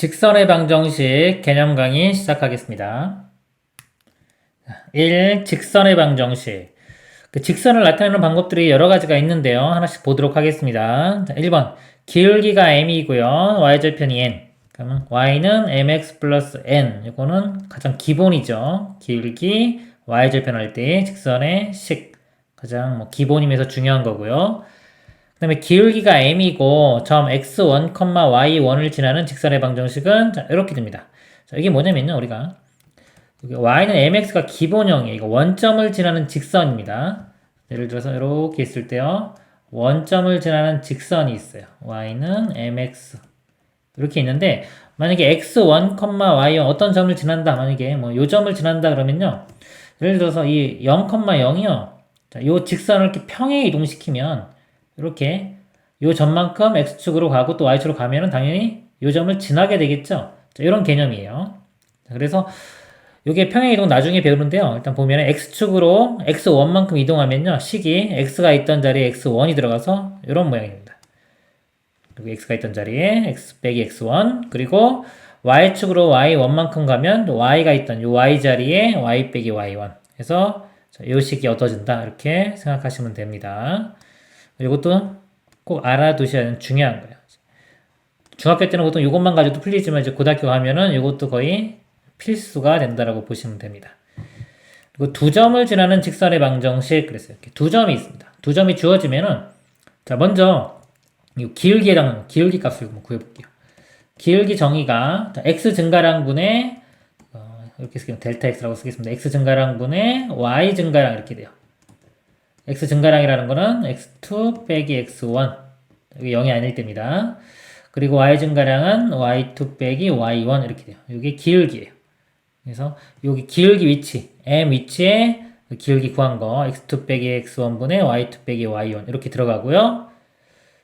직선의 방정식 개념 강의 시작하겠습니다. 1. 직선의 방정식. 직선을 나타내는 방법들이 여러 가지가 있는데요. 하나씩 보도록 하겠습니다. 1번. 기울기가 m이고요. y절편이 n. 그러면 y는 mx 플러스 n. 이거는 가장 기본이죠. 기울기 y절편 할 때 직선의 식. 가장 기본이면서 중요한 거고요. 그 다음에 기울기가 m이고 점 x1, y1을 지나는 직선의 방정식은 자, 이렇게 됩니다. 자, 이게 뭐냐면요. 우리가 y는 mx가 기본형이에요. 이거 원점을 지나는 직선입니다. 예를 들어서 이렇게 있을 때요. 원점을 지나는 직선이 있어요. y는 mx 이렇게 있는데 만약에 x1, y1 어떤 점을 지난다. 만약에 요 점을 지난다 그러면요. 예를 들어서 이 0, 0이요. 자, 요 직선을 이렇게 평행 이동시키면 이렇게 요 점만큼 x축으로 가고 또 y축으로 가면은 당연히 요 점을 지나게 되겠죠. 자, 이런 개념이에요. 자, 그래서 요게 평행 이동 나중에 배우는데요. 일단 보면은 x축으로 x1만큼 이동하면요. 식이 x가 있던 자리에 x1이 들어가서 이런 모양입니다. 그리고 x가 있던 자리에 x 빼기 x1 그리고 y축으로 y1만큼 가면 y가 있던 요 y 자리에 y 빼기 y1 해서 요 식이 얻어진다. 이렇게 생각하시면 됩니다. 이것도 꼭 알아두셔야 하는 중요한 거예요. 중학교 때는 보통 이것만 가지고도 풀리지만 이제 고등학교 가면은 이것도 거의 필수가 된다라고 보시면 됩니다. 그리고 두 점을 지나는 직선의 방정식 그랬어요. 이렇게 두 점이 있습니다. 두 점이 주어지면은 자 먼저 이 기울기에 해당하는 기울기 값을 구해볼게요. 기울기 정의가 자, x 증가량 분의 이렇게 쓰면 델타 x라고 쓰겠습니다. x 증가량 분의 y 증가량 이렇게 돼요. x 증가량이라는 거는 x2 빼기 x1 여기 0이 아닐 때입니다. 그리고 y 증가량은 y2 빼기 y1 이렇게 돼요. 이게 기울기예요. 그래서 여기 기울기 위치 m 위치에 기울기 구한 거 x2 빼기 x1분의 y2 빼기 y1 이렇게 들어가고요.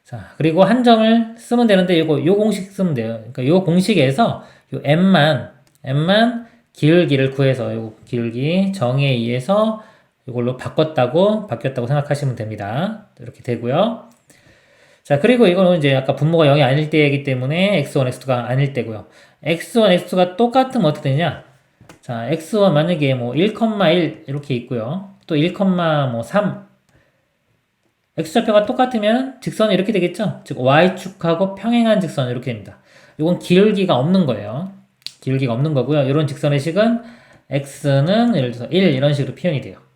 자 그리고 한 점을 쓰면 되는데 요 공식 쓰면 돼요. 그러니까 요 공식에서 요 m만 기울기를 구해서 요 기울기 정의에 의해서 이걸로 바뀌었다고 생각하시면 됩니다. 이렇게 되고요. 자, 그리고 이거는 이제 아까 분모가 0이 아닐 때이기 때문에 x1, x2가 아닐 때고요. x1, x2가 똑같으면 어떻게 되냐? 자, x1 만약에 1,1 이렇게 있고요. 또 1,3 x좌표가 똑같으면 직선이 이렇게 되겠죠? 즉 y축하고 평행한 직선 이렇게 됩니다. 이건 기울기가 없는 거예요. 기울기가 없는 거고요. 이런 직선의 식은 x는 예를 들어서 1 이런 식으로 표현이 돼요.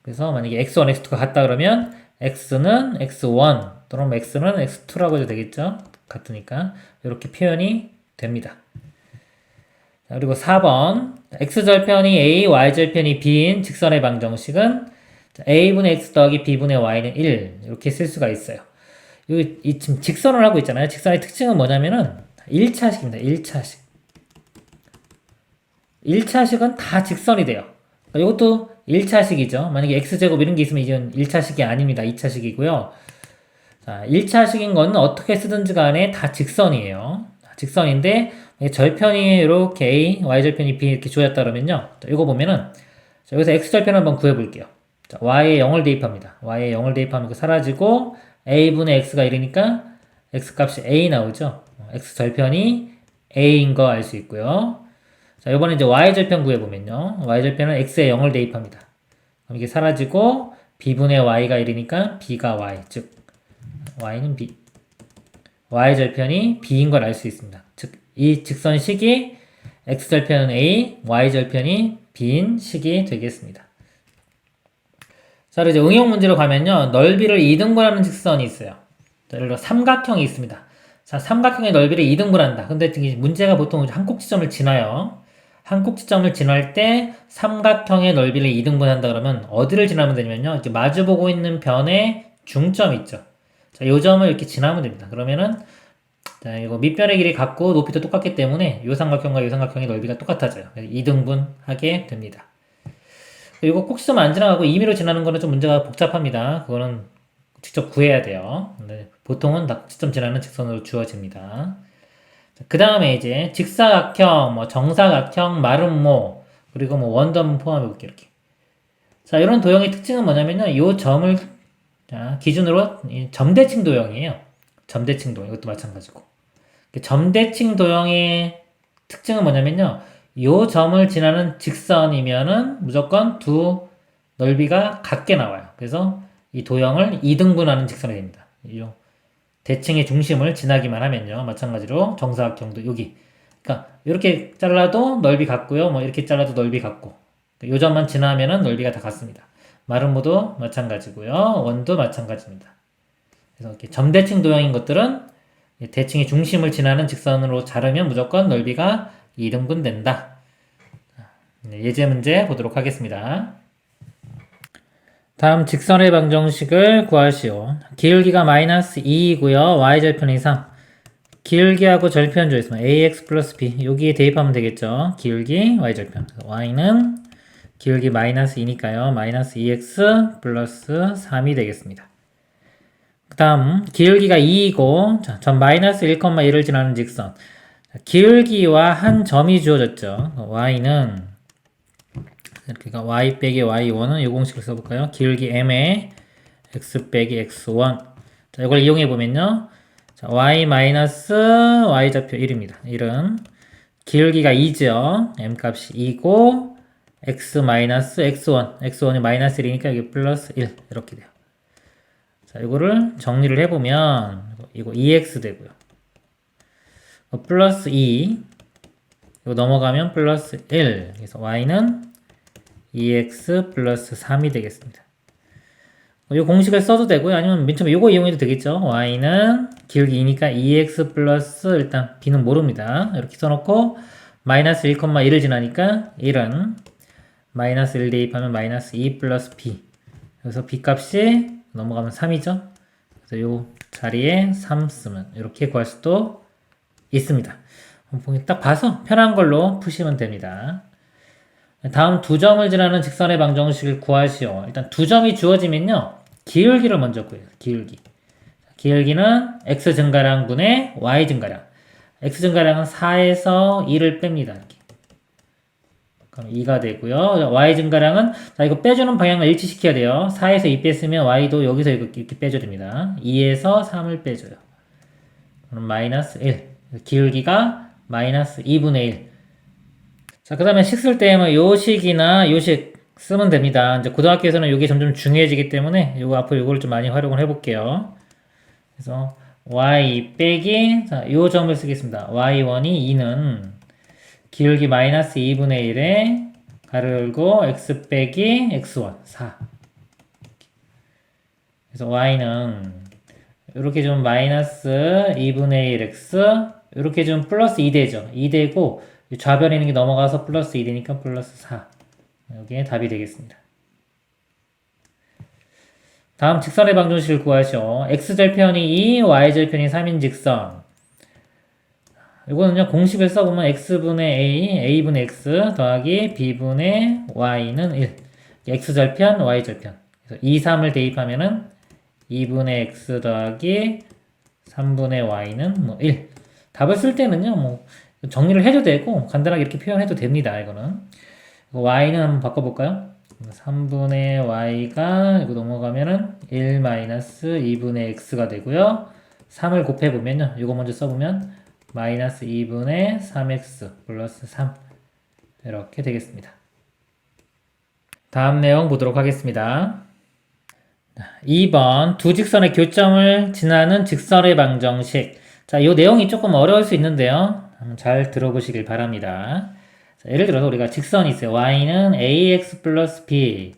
그래서 만약에 x1, x2가 같다 그러면 x는 x1 또는 x는 x2라고 해도 되겠죠? 같으니까 이렇게 표현이 됩니다. 자, 그리고 4번 x절편이 a, y절편이 b인 직선의 방정식은 a분의 x 더하기 b분의 y는 1 이렇게 쓸 수가 있어요. 이 지금 직선을 하고 있잖아요. 직선의 특징은 뭐냐면은 1차식입니다. 1차식. 1차식은 다 직선이 돼요. 이것도 1차식이죠. 만약에 x제곱 이런 게 있으면 이건 1차식이 아닙니다. 2차식이고요. 자, 1차식인 거는 어떻게 쓰든지 간에 다 직선이에요. 직선인데 절편이 이렇게 a, y절편이 b 이렇게 주어졌다 그러면요. 자, 이거 보면은 자, 여기서 x절편을 한번 구해볼게요. 자, y에 0을 대입합니다. y에 0을 대입하면 이거 사라지고 a분의 x가 1이니까 x값이 a 나오죠. x절편이 a인 거 알 수 있고요. 자, 이번에 이제 y절편 구해보면요. y절편은 x에 0을 대입합니다. 그럼 이게 사라지고 b분의 y가 1이니까 b가 y, 즉 y는 b. y절편이 b인 걸 알 수 있습니다. 즉, 이 직선식이 x절편은 a, y절편이 b인 식이 되겠습니다. 자, 이제 응용 문제로 가면요. 넓이를 2등분하는 직선이 있어요. 자, 예를 들어 삼각형이 있습니다. 자, 삼각형의 넓이를 2등분한다. 근데 문제가 보통 한 꼭지점을 지나요. 한 꼭지점을 지날 때 삼각형의 넓이를 2등분한다 그러면 어디를 지나면 되냐면요. 이렇게 마주보고 있는 변의 중점 있죠. 자, 요 점을 이렇게 지나면 됩니다. 그러면은 자, 이거 밑변의 길이 같고 높이도 똑같기 때문에 요 삼각형과 요 삼각형의 넓이가 똑같아져요. 2등분하게 됩니다. 이거 꼭지점 안 지나가고 임의로 지나는 거는 좀 문제가 복잡합니다. 그거는 직접 구해야 돼요. 근데 보통은 다 꼭지점 지나는 직선으로 주어집니다. 그 다음에 이제 직사각형, 정사각형, 마름모, 그리고 원점 포함해 볼게요. 이렇게. 자, 이런 도형의 특징은 뭐냐면요. 이 점을 자, 기준으로 점대칭 도형이에요. 점대칭 도형. 이것도 마찬가지고. 점대칭 도형의 특징은 뭐냐면요. 요 점을 지나는 직선이면은 무조건 두 넓이가 같게 나와요. 그래서 이 도형을 2등분하는 직선이 됩니다. 요 대칭의 중심을 지나기만 하면요. 마찬가지로 정사각형도 여기. 그러니까 이렇게 잘라도 넓이 같고요. 뭐 이렇게 잘라도 넓이 같고. 요 점만 지나면은 넓이가 다 같습니다. 마름모도 마찬가지고요. 원도 마찬가지입니다. 그래서 이렇게 점대칭 도형인 것들은 대칭의 중심을 지나는 직선으로 자르면 무조건 넓이가 2등분 된다. 예제 문제 보도록 하겠습니다. 다음 직선의 방정식을 구하시오. 기울기가 마이너스 2이고요. y절편이 3. 기울기하고 절편 조있으면 ax 플러스 b. 여기에 대입하면 되겠죠. 기울기 y절편. y는 기울기 마이너스 2니까요. 마이너스 2x 플러스 3이 되겠습니다. 그 다음 기울기가 2이고 점 마이너스 1,1을 지나는 직선. 기울기와 한 점이 주어졌죠. y는 그러니까 y 빼기 y1은 이 공식을 써볼까요? 기울기 m에 x 빼기 x1. 자, 이걸 이용해 보면요. 자, y 마이너스 y 좌표 1입니다. 1은 기울기가 2죠. m 값이 2고 x 마이너스 x1. x1이 마이너스 1이니까 여기 플러스 1 이렇게 돼요. 자, 이거를 정리를 해보면 이거 2x 되고요. 플러스 2 이거 넘어가면 플러스 1. 그래서 y는 2x 플러스 3이 되겠습니다. 이 공식을 써도 되고요. 아니면 맨 처음에 이거 이용해도 되겠죠. y는 기울기 2니까 2x 플러스 일단 b는 모릅니다. 이렇게 써놓고 마이너스 1,1을 지나니까 1은 마이너스 1 대입하면 마이너스 2 플러스 b. 여기서 b 값이 넘어가면 3이죠. 그래서 이 자리에 3 쓰면 이렇게 구할 수도 있습니다. 딱 봐서 편한 걸로 푸시면 됩니다. 다음 두 점을 지나는 직선의 방정식을 구하시오. 일단 두 점이 주어지면요. 기울기를 먼저 구해요. 기울기. 기울기는 x 증가량분의 y 증가량. x 증가량은 4에서 2를 뺍니다. 이렇게. 그럼 2가 되고요. y 증가량은 자 이거 빼주는 방향을 일치시켜야 돼요. 4에서 2 뺐으면 y도 여기서 이렇게 빼줘야 됩니다. 2에서 3을 빼줘요. 그럼 마이너스 1. 기울기가 마이너스 2분의 1. 자, 그 다음에 식 쓸 때 뭐 요식이나 요식 쓰면 됩니다. 이제 고등학교에서는 이게 점점 중요해지기 때문에 요거 앞으로 요거를 좀 많이 활용을 해볼게요. 그래서 y 빼기 자, 요 점을 쓰겠습니다. y1이 2는 기울기 마이너스 2분의 1에 가로 열고 x 빼기 x1 4. 그래서 y는 이렇게 좀 마이너스 2분의 1x 이렇게 좀 플러스 2 되죠. 2 되고 좌변에 있는 게 넘어가서 플러스 2 되니까 플러스 4. 여기에 답이 되겠습니다. 다음 직선의 방정식을 구하시오. x절편이 2, y절편이 3인 직선. 이거는요, 공식을 써보면 x분의 a, a분의 x 더하기 b분의 y는 1. x절편, y절편. 그래서 2, 3을 대입하면은 2분의 x 더하기 3분의 y는 뭐 1. 답을 쓸 때는요, 뭐, 정리를 해도 되고, 간단하게 이렇게 표현해도 됩니다, 이거는. y는 한번 바꿔볼까요? 3분의 y가, 이거 넘어가면은 1 마이너스 2분의 x가 되고요. 3을 곱해보면요, 이거 먼저 써보면, 마이너스 2분의 3x 플러스 3. 이렇게 되겠습니다. 다음 내용 보도록 하겠습니다. 2번, 두 직선의 교점을 지나는 직선의 방정식. 자, 이 내용이 조금 어려울 수 있는데요. 잘 들어보시길 바랍니다. 자, 예를 들어서 우리가 직선이 있어요. y는 ax 플러스 b.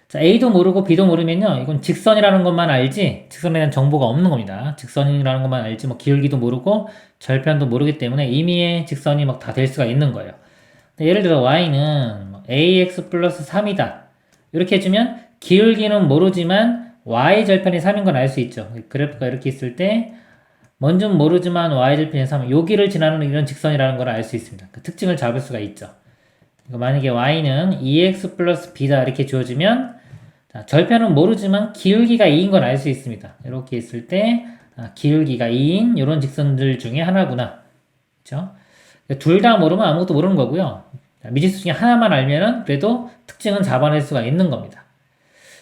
자, a도 모르고 b도 모르면요. 이건 직선이라는 것만 알지 직선에 대한 정보가 없는 겁니다. 직선이라는 것만 알지 뭐 기울기도 모르고 절편도 모르기 때문에 임의의 직선이 막 다 될 수가 있는 거예요. 예를 들어 y는 ax 플러스 3이다. 이렇게 해주면 기울기는 모르지만 y절편이 3인 건 알 수 있죠. 그래프가 이렇게 있을 때 뭔지는 모르지만 y절편이 3, 여기를 지나는 이런 직선이라는 걸 알 수 있습니다. 그 특징을 잡을 수가 있죠. 만약에 y는 2x 플러스 b다 이렇게 주어지면 자, 절편은 모르지만 기울기가 2인 건 알 수 있습니다. 이렇게 있을 때 기울기가 2인 이런 직선들 중에 하나구나. 그렇죠? 둘 다 모르면 아무것도 모르는 거고요. 자, 미지수 중에 하나만 알면은 그래도 특징은 잡아낼 수가 있는 겁니다.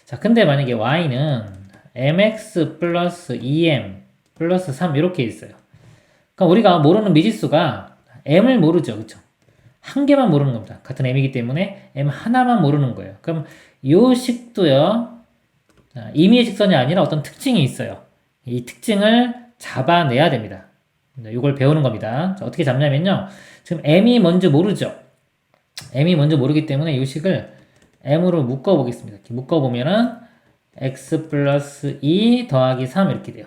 자, 근데 만약에 y는 mx 플러스 2m 플러스 3 이렇게 있어요. 그러니까 우리가 모르는 미지수가 m을 모르죠. 그쵸? 한 개만 모르는 겁니다. 같은 m이기 때문에 m 하나만 모르는 거예요. 그럼 요 식도요. 임의의 직선이 아니라 어떤 특징이 있어요. 이 특징을 잡아내야 됩니다. 이걸 배우는 겁니다. 자, 어떻게 잡냐면요. 지금 m이 뭔지 모르죠. m이 뭔지 모르기 때문에 이 식을 m으로 묶어 보겠습니다. 이렇게 묶어 보면은 x 플러스 2 더하기 3 이렇게 돼요.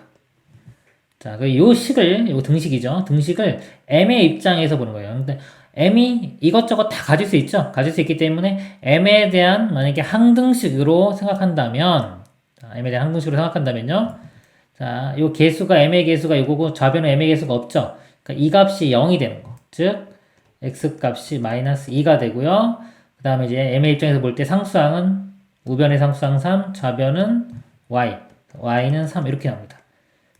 자, 요 식을, 요 등식이죠. 등식을 m의 입장에서 보는 거예요. 근데 m이 이것저것 다 가질 수 있죠. 가질 수 있기 때문에 m에 대한 만약에 항등식으로 생각한다면, 자, m에 대한 항등식으로 생각한다면요. 자, 요 개수가 m의 개수가 이거고 좌변은 m의 개수가 없죠. 그러니까 이 값이 0이 되는 거. 즉 x 값이 마이너스 2가 되고요. 그 다음에 이제 m의 입장에서 볼 때 상수항은 우변의 상수항 3, 좌변은 y, y는 3 이렇게 나옵니다.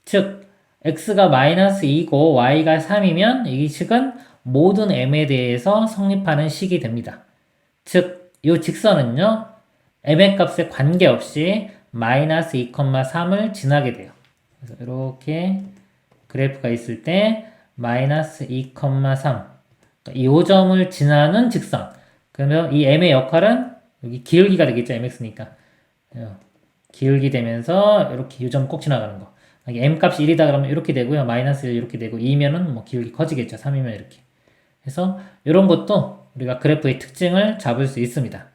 즉 x가 마이너스 2고 y가 3이면 이 식은 모든 m에 대해서 성립하는 식이 됩니다. 즉 이 직선은요. m의 값에 관계없이 마이너스 2,3을 지나게 돼요. 그래서 이렇게 그래프가 있을 때 마이너스 2,3 이 점을 지나는 직선. 그러면 이 m의 역할은 여기 기울기가 되겠죠. mx니까. 기울기 되면서 이렇게 이 점 꼭 지나가는 거. m 값이 1이다 그러면 이렇게 되고요. 마이너스 1 이렇게 되고 2면은 뭐 기울기 커지겠죠. 3이면 이렇게. 그래서 이런 것도 우리가 그래프의 특징을 잡을 수 있습니다.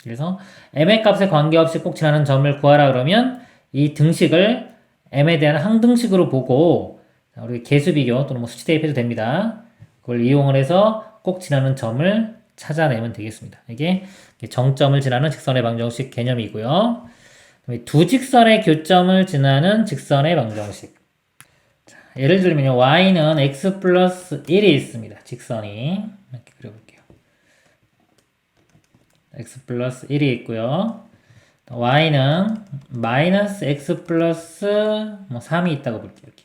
그래서 m의 값에 관계없이 꼭 지나는 점을 구하라 그러면 이 등식을 m에 대한 항등식으로 보고 우리 개수 비교 또는 뭐 수치 대입해도 됩니다. 그걸 이용을 해서 꼭 지나는 점을 찾아내면 되겠습니다. 이게 정점을 지나는 직선의 방정식 개념이고요. 두 직선의 교점을 지나는 직선의 방정식. 자, 예를 들면 y는 x 플러스 1이 있습니다. 직선이 이렇게 그려볼게요. x 플러스 1이 있고요. y는 마이너스 x 플러스 3이 있다고 볼게요. 이렇게.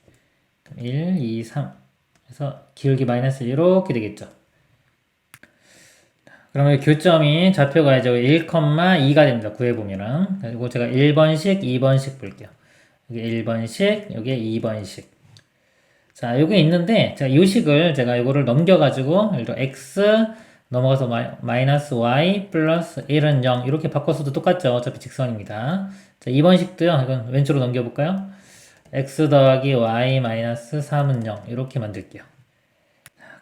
1, 2, 3 그래서 기울기 마이너스 이렇게 되겠죠. 그러면 교점이 좌표가 이제 1,2가 됩니다. 구해보면은. 그리고 제가 1번식, 2번식 볼게요. 여기 1번식, 여기 2번식. 자, 여기 있는데, 제가 이 식을 제가 이거를 넘겨가지고, 예를 들어 x 넘어가서 마이너스 y 플러스 1은 0 이렇게 바꿨어도 똑같죠. 어차피 직선입니다. 자, 2번식도요. 이건 왼쪽으로 넘겨볼까요? x 더하기 y 마이너스 3은 0 이렇게 만들게요.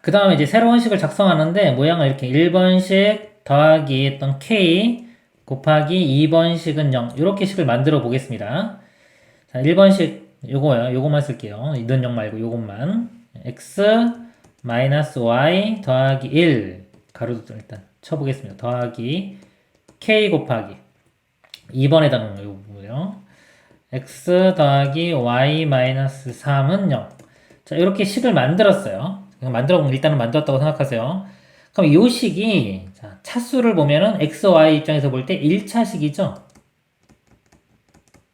그 다음에 이제 새로운 식을 작성하는데 모양을 이렇게 1번식 더하기 했던 k 곱하기 2번식은 0 이렇게 식을 만들어 보겠습니다. 자, 1번식 요거요. 요거만 쓸게요. 이는 0 말고 요것만 x 마이너스 y 더하기 1 가로도 일단 쳐보겠습니다. 더하기 k 곱하기 2번에다가 요거요. x 더하기 y 마이너스 3은 0. 자, 이렇게 식을 만들었어요. 만들어보면 일단은 만들었다고 생각하세요. 그럼 이 식이 자, 차수를 보면은 x, y 입장에서 볼 때 1차식이죠.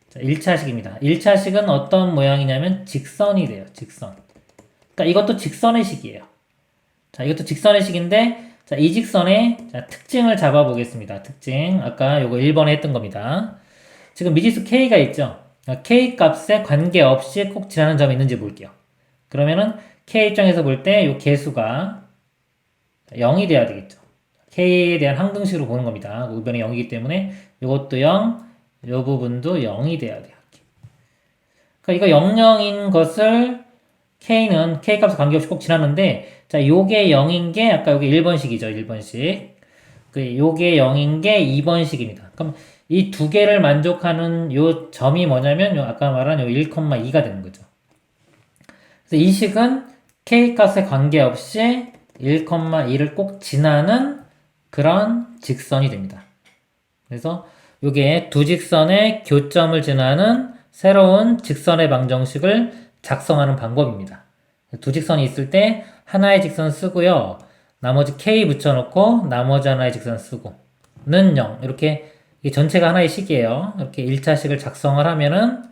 자, 1차식입니다. 1차식은 어떤 모양이냐면 직선이 돼요. 직선. 그러니까 이것도 직선의 식이에요. 자, 이것도 직선의 식인데 자, 이 직선의 자, 특징을 잡아보겠습니다. 특징. 아까 요거 1번에 했던 겁니다. 지금 미지수 k가 있죠. k 값에 관계없이 꼭 지나는 점이 있는지 볼게요. 그러면은 k 입장에서 볼 때 이 개수가 0이 돼야 되겠죠. k에 대한 항등식으로 보는 겁니다. 우변이 0이기 때문에 이것도 0, 이 부분도 0이 돼야 돼요. 그러니까 이거 00인 것을 k는 k 값에 관계없이 꼭 지나는데 자, 요게 0인 게 아까 여기 1번식이죠. 1번식. 요게 0인 게 2번식입니다. 그럼 이 두 개를 만족하는 요 점이 뭐냐면 요 아까 말한 요 1,2가 되는 거죠. 그래서 이 식은 k 값에 관계없이 1,2를 꼭 지나는 그런 직선이 됩니다. 그래서 이게 두 직선의 교점을 지나는 새로운 직선의 방정식을 작성하는 방법입니다. 두 직선이 있을 때 하나의 직선 쓰고요. 나머지 k 붙여놓고 나머지 하나의 직선 쓰고 는 0 이렇게 전체가 하나의 식이에요. 이렇게 1차식을 작성을 하면은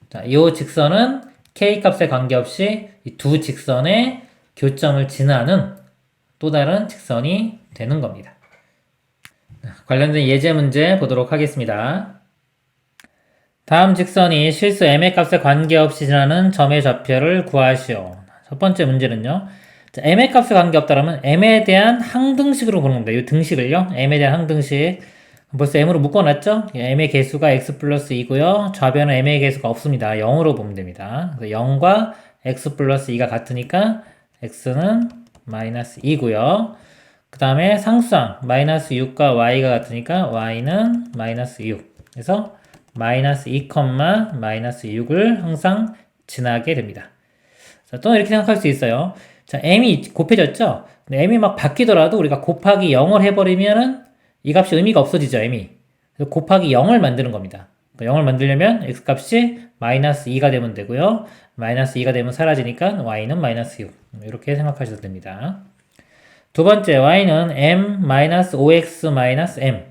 자, 이 직선은 k 값에 관계없이 이 두 직선의 교점을 지나는 또 다른 직선이 되는 겁니다. 관련된 예제 문제 보도록 하겠습니다. 다음 직선이 실수 m의 값에 관계없이 지나는 점의 좌표를 구하시오. 첫 번째 문제는요. 자, m의 값에 관계없다라면 m에 대한 항등식으로 보는 겁니다. 이 등식을요. m에 대한 항등식. 벌써 m으로 묶어놨죠? m의 개수가 x 플러스 2고요. 좌변은 m의 개수가 없습니다. 0으로 보면 됩니다. 그래서 0과 x 플러스 2가 같으니까 x는 마이너스 2고요. 그 다음에 상수항 마이너스 6과 y가 같으니까 y는 마이너스 6. 그래서 마이너스 2, 마이너스 6을 항상 지나게 됩니다. 자, 또는 이렇게 생각할 수 있어요. 자, m이 곱해졌죠? 근데 m이 막 바뀌더라도 우리가 곱하기 0을 해버리면은 이 값이 의미가 없어지죠, m이. 그래서 곱하기 0을 만드는 겁니다. 0을 만들려면 x 값이 마이너스 2가 되면 되고요. 마이너스 2가 되면 사라지니까 y는 마이너스 6. 이렇게 생각하셔도 됩니다. 두 번째, y는 m-5x-m.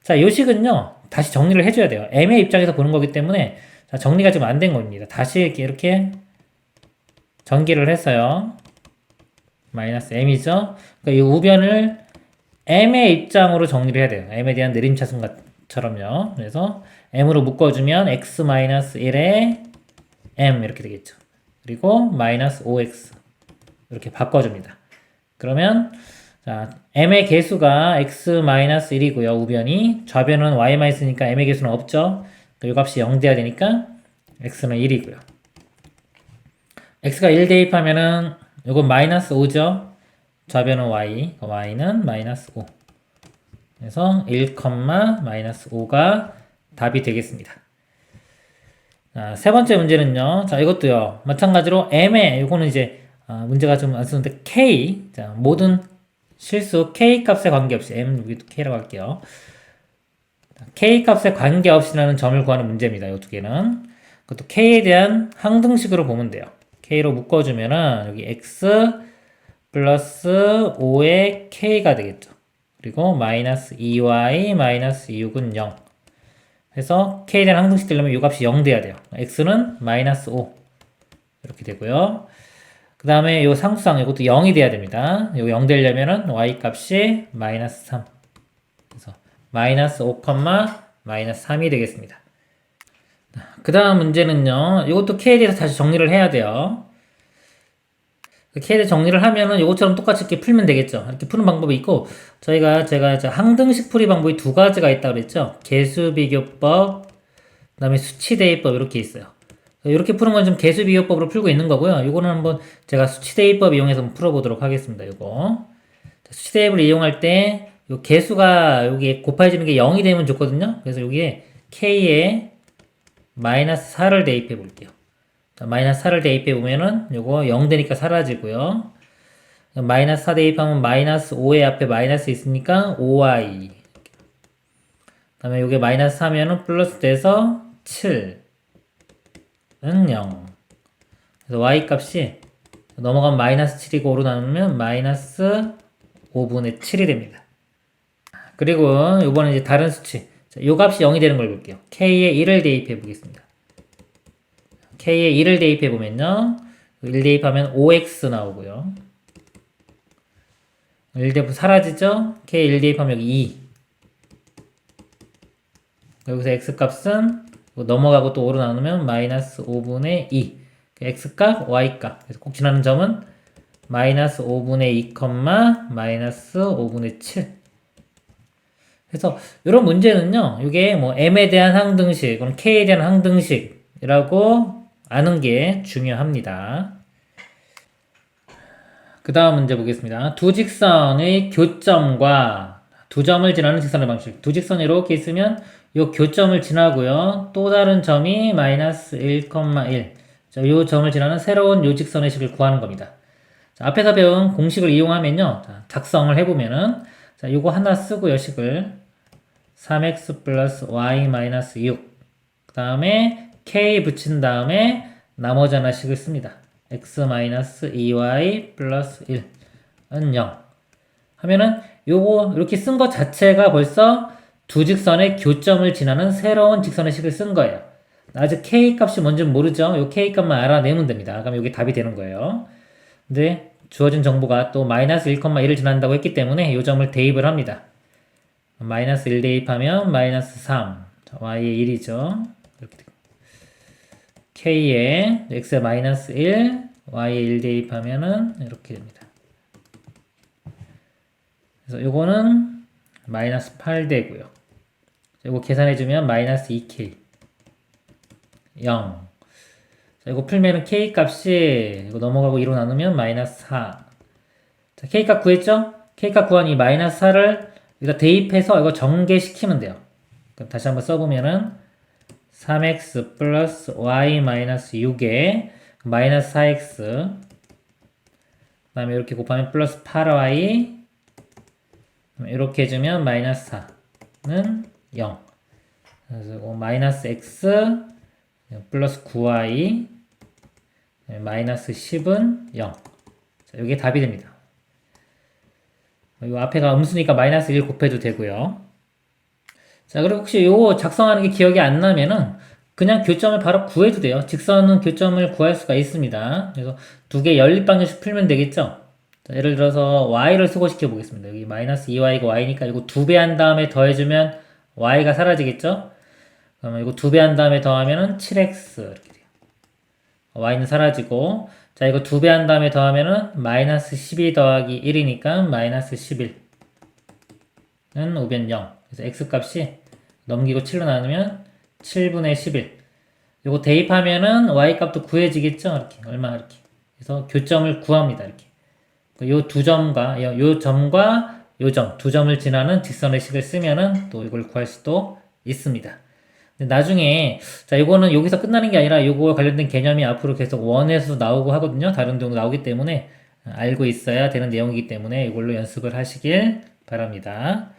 자, 이 식은요, 다시 정리를 해줘야 돼요. m의 입장에서 보는 거기 때문에, 자, 정리가 좀 안 된 겁니다. 다시 이렇게 전개를 했어요. 마이너스 m이죠. 그러니까 이 우변을 m의 입장으로 정리를 해야 돼요. m에 대한 내림차순처럼요. 그래서 m으로 묶어주면 x-1에 m 이렇게 되겠죠. 그리고 마이너스 5x 이렇게 바꿔줍니다. 그러면 자, m의 개수가 x-1이고요. 우변이 좌변은 y만 있으니까 m의 개수는 없죠. 이 값이 0 돼야 되니까 x는 1이고요. x가 1 대입하면은 이건 마이너스 5죠. 좌변은 y, y는 마이너스 5. 그래서 1, 마이너스 5가 답이 되겠습니다. 자, 세 번째 문제는요. 자, 이것도요. 마찬가지로 m의 이거는 이제 문제가 좀 안 쓰는데 k. 자, 모든 실수 k 값에 관계없이 m 여기도 k라고 할게요. k 값에 관계없이라는 점을 구하는 문제입니다. 이 두 개는. 그것도 k에 대한 항등식으로 보면 돼요. k로 묶어주면은 여기 x 플러스 5의 k가 되겠죠. 그리고 마이너스 2y 마이너스 6은 0. 그래서 k에 대한 항등식 되려면 이 값이 0 돼야 돼요. x는 마이너스 5 이렇게 되고요. 그 다음에 이 상수항 이것도 0이 돼야 됩니다. 이거 0 되려면은 y 값이 마이너스 3. 그래서 마이너스 5, 마이너스 3이 되겠습니다. 그 다음 문제는요. 이것도 k에 대해서 다시 정리를 해야 돼요. k에 대해서 정리를 하면은 이것처럼 똑같이 이렇게 풀면 되겠죠. 이렇게 푸는 방법이 있고, 제가 항등식 풀이 방법이 두 가지가 있다고 그랬죠. 개수비교법, 그 다음에 수치대입법 이렇게 있어요. 이렇게 푸는 건 좀 개수비교법으로 풀고 있는 거고요. 이거는 한번 제가 수치대입법 이용해서 한번 풀어보도록 하겠습니다. 이거. 수치대입을 이용할 때, 요 개수가 여기 곱해지는 게 0이 되면 좋거든요. 그래서 여기에 k에 마이너스 4를 대입해 볼게요. 마이너스 4를 대입해 보면은 요거 0 되니까 사라지고요. 마이너스 4 대입하면 마이너스 5의 앞에 마이너스 있으니까 5y. 그 다음에 요게 마이너스 4면은 플러스 돼서 7은 0. 그래서 y 값이 넘어가면 마이너스 7이고 5로 나누면 마이너스 5분의 7이 됩니다. 그리고 요번에 이제 다른 수치. 자, 요 값이 0이 되는 걸 볼게요. k에 1을 대입해 보겠습니다. k에 1을 대입해 보면요. 1 대입하면 5x 나오고요. 1 대입 사라지죠? k에 1 대입하면 여기 2. 여기서 x 값은 넘어가고 또 5로 나누면 마이너스 5분의 2. x 값, y 값. 그래서 꼭 지나는 점은 마이너스 5분의 2, 마이너스 5분의 7. 그래서 이런 문제는요. 이게 뭐 m에 대한 항등식, 그럼 k에 대한 항등식이라고 아는 게 중요합니다. 그 다음 문제 보겠습니다. 두 직선의 교점과 두 점을 지나는 직선의 방식. 두 직선이 이렇게 있으면 이 교점을 지나고요. 또 다른 점이 마이너스 1, 1. 자, 이 점을 지나는 새로운 요 직선의 식을 구하는 겁니다. 자, 앞에서 배운 공식을 이용하면요. 자, 작성을 해보면은 자, 요거 하나 쓰고요. 식을 3x 플러스 y 마이너스 6. 그 다음에 k 붙인 다음에 나머지 하나씩을 씁니다. x 마이너스 2y 플러스 1은 0 하면은 요거 이렇게 쓴 것 자체가 벌써 두 직선의 교점을 지나는 새로운 직선의 식을 쓴 거예요. 아직 k 값이 뭔지는 모르죠. 요 k 값만 알아내면 됩니다. 그럼 여기 답이 되는 거예요. 근데 주어진 정보가 또 마이너스 1, 1을 지난다고 했기 때문에 요 점을 대입을 합니다. 마이너스 1 대입하면 마이너스 3. y의 1이죠. 이렇게 k에 x에 마이너스 1, y에 1 대입하면은 이렇게 됩니다. 그래서 요거는 마이너스 8 되고요. 이거 계산해주면 마이너스 2k 0. 자, 이거 풀면은 k 값이 이거 넘어가고 2로 나누면 마이너스 4. 자, k 값 구했죠? k 값 구한 이 마이너스 4를 여기다 대입해서 이거 전개시키면 돼요. 그럼 다시 한번 써보면은 3x 플러스 y 마이너스 6에 마이너스 4x 그 다음에 이렇게 곱하면 플러스 8y 이렇게 해주면 마이너스 4는 0. 그래서 마이너스 x 플러스 9y 마이너스 10은 0. 자, 이게 답이 됩니다. 이 앞에가 음수니까 마이너스 1 곱해도 되고요. 자, 그리고 혹시 요거 작성하는 게 기억이 안 나면은 그냥 교점을 바로 구해도 돼요. 직선은 교점을 구할 수가 있습니다. 그래서 두 개 연립방정식 풀면 되겠죠? 자, 예를 들어서 y를 수거시켜 보겠습니다. 여기 마이너스 2y가 y니까 이거 2배 한 다음에 더해주면 y가 사라지겠죠? 그러면 이거 2배 한 다음에 더하면은 7x 이렇게 돼요. y는 사라지고, 자, 이거 2배 한 다음에 더하면은 마이너스 12 더하기 1이니까 마이너스 11은 5변 0. 그래서 x 값이 넘기고 7로 나누면 7분의 11. 요거 대입하면은 y 값도 구해지겠죠? 이렇게. 얼마 이렇게. 그래서 교점을 구합니다. 이렇게. 요 두 점과, 요 점과 요 점, 두 점을 지나는 직선의 식을 쓰면은 또 이걸 구할 수도 있습니다. 나중에, 자, 요거는 여기서 끝나는 게 아니라 요거 관련된 개념이 앞으로 계속 원에서 나오고 하거든요. 다른 데도 나오기 때문에 알고 있어야 되는 내용이기 때문에 이걸로 연습을 하시길 바랍니다.